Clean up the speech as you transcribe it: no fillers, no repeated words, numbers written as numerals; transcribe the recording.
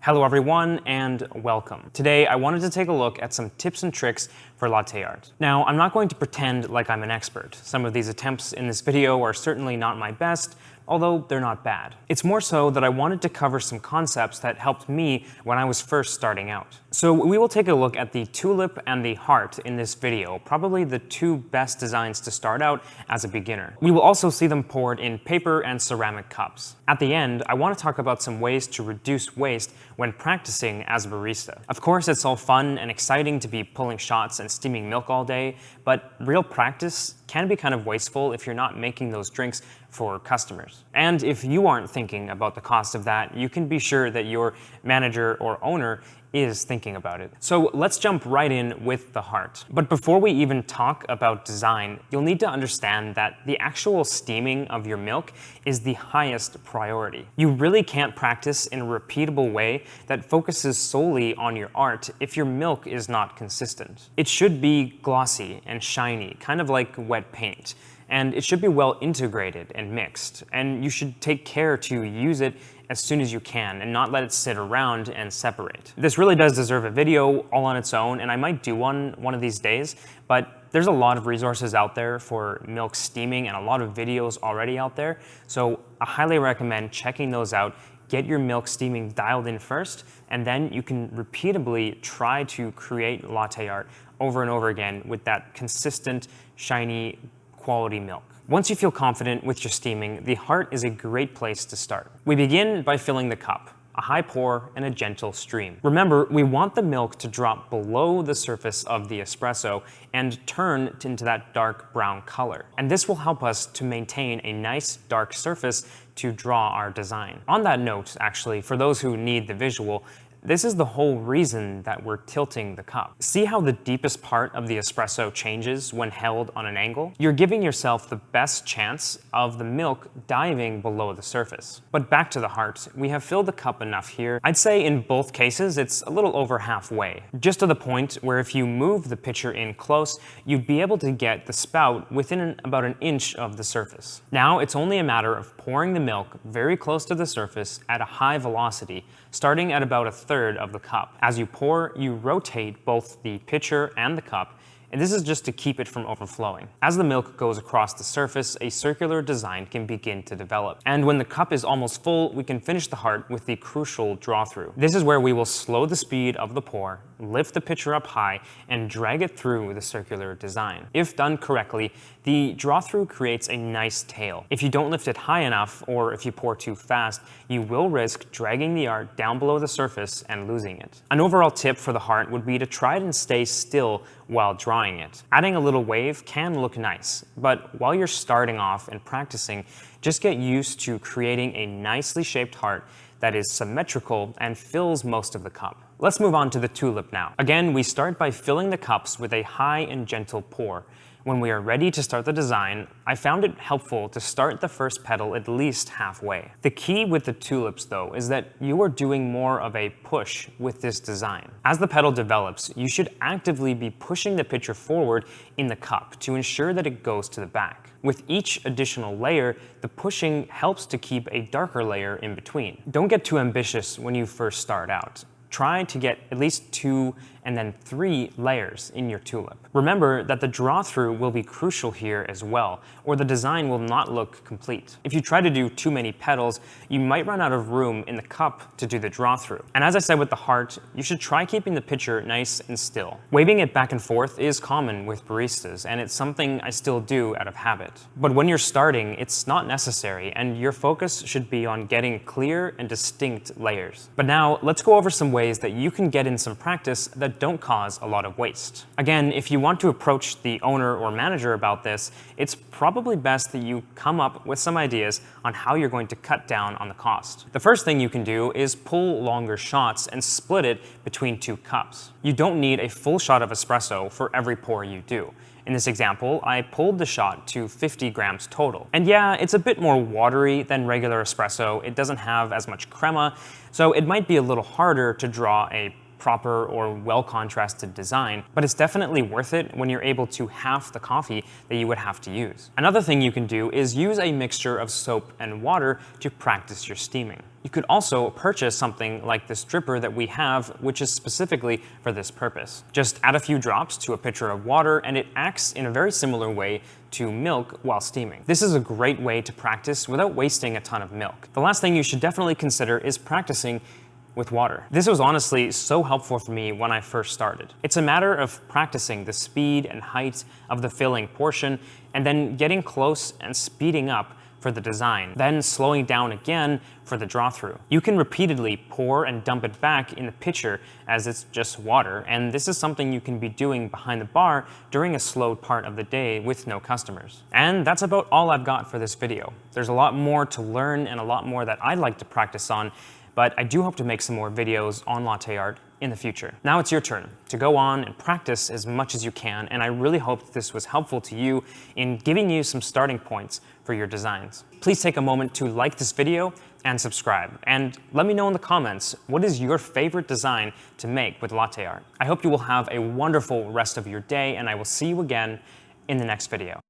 Hello everyone and welcome. Today I wanted to take a look at some tips and tricks for latte art. Now I'm not going to pretend like I'm an expert. Some of these attempts in this video are certainly not my best, although they're not bad. It's more so that I wanted to cover some concepts that helped me when I was first starting out. So we will take a look at the tulip and the heart in this video, probably the two best designs to start out as a beginner. We will also see them poured in paper and ceramic cups. At the end, I want to talk about some ways to reduce waste when practicing as a barista. Of course, it's all fun and exciting to be pulling shots and steaming milk all day, but real practice can be kind of wasteful if you're not making those drinks for customers. And if you aren't thinking about the cost of that, you can be sure that your manager or owner is thinking about it. So let's jump right in with the heart. But before we even talk about design, you'll need to understand that the actual steaming of your milk is the highest priority. You really can't practice in a repeatable way that focuses solely on your art if your milk is not consistent. It should be glossy and shiny, kind of like wet paint. And it should be well integrated and mixed. And you should take care to use it as soon as you can and not let it sit around and separate. This really does deserve a video all on its own, and I might do one of these days, but there's a lot of resources out there for milk steaming and a lot of videos already out there. So I highly recommend checking those out. Get your milk steaming dialed in first, and then you can repeatably try to create latte art over and over again with that consistent, shiny, quality milk. Once you feel confident with your steaming, the heart is a great place to start. We begin by filling the cup, a high pour and a gentle stream. Remember, we want the milk to drop below the surface of the espresso and turn into that dark brown color. And this will help us to maintain a nice dark surface to draw our design. On that note, actually, for those who need the visual, this is the whole reason that we're tilting the cup. See how the deepest part of the espresso changes when held on an angle? You're giving yourself the best chance of the milk diving below the surface. But back to the heart, we have filled the cup enough here. I'd say in both cases, it's a little over halfway. Just to the point where if you move the pitcher in close, you'd be able to get the spout within about an inch of the surface. Now it's only a matter of pouring the milk very close to the surface at a high velocity, starting at about a third of the cup. As you pour, you rotate both the pitcher and the cup, and this is just to keep it from overflowing. As the milk goes across the surface, a circular design can begin to develop. And when the cup is almost full, we can finish the heart with the crucial draw-through. This is where we will slow the speed of the pour, lift the pitcher up high, and drag it through the circular design. If done correctly, the draw-through creates a nice tail. If you don't lift it high enough, or if you pour too fast, you will risk dragging the art down below the surface and losing it. An overall tip for the heart would be to try and stay still while drawing it. Adding a little wave can look nice, but while you're starting off and practicing, just get used to creating a nicely shaped heart that is symmetrical and fills most of the cup. Let's move on to the tulip now. Again, we start by filling the cups with a high and gentle pour. When we are ready to start the design, I found it helpful to start the first petal at least halfway. The key with the tulips, though, is that you are doing more of a push with this design. As the petal develops, you should actively be pushing the pitcher forward in the cup to ensure that it goes to the back. With each additional layer, the pushing helps to keep a darker layer in between. Don't get too ambitious when you first start out. Try to get at least 2 and then 3 layers in your tulip. Remember that the draw-through will be crucial here as well, or the design will not look complete. If you try to do too many petals, you might run out of room in the cup to do the draw-through. And as I said with the heart, you should try keeping the pitcher nice and still. Waving it back and forth is common with baristas, and it's something I still do out of habit. But when you're starting, it's not necessary, and your focus should be on getting clear and distinct layers. But now, let's go over some ways that you can get in some practice that don't cause a lot of waste. Again, if you want to approach the owner or manager about this, it's probably best that you come up with some ideas on how you're going to cut down on the cost. The first thing you can do is pull longer shots and split it between 2 cups. You don't need a full shot of espresso for every pour you do. In this example, I pulled the shot to 50 grams total. And yeah, it's a bit more watery than regular espresso. It doesn't have as much crema, so it might be a little harder to draw a proper or well-contrasted design, but it's definitely worth it when you're able to half the coffee that you would have to use. Another thing you can do is use a mixture of soap and water to practice your steaming. You could also purchase something like this dripper that we have, which is specifically for this purpose. Just add a few drops to a pitcher of water, and it acts in a very similar way to milk while steaming. This is a great way to practice without wasting a ton of milk. The last thing you should definitely consider is practicing with water. This was honestly so helpful for me when I first started. It's a matter of practicing the speed and height of the filling portion, and then getting close and speeding up for the design, then slowing down again for the draw through. You can repeatedly pour and dump it back in the pitcher as it's just water, and this is something you can be doing behind the bar during a slow part of the day with no customers. And that's about all I've got for this video. There's a lot more to learn and a lot more that I'd like to practice on, but I do hope to make some more videos on latte art in the future. Now it's your turn to go on and practice as much as you can, and I really hope this was helpful to you in giving you some starting points for your designs. Please take a moment to like this video and subscribe, and let me know in the comments, what is your favorite design to make with latte art? I hope you will have a wonderful rest of your day, and I will see you again in the next video.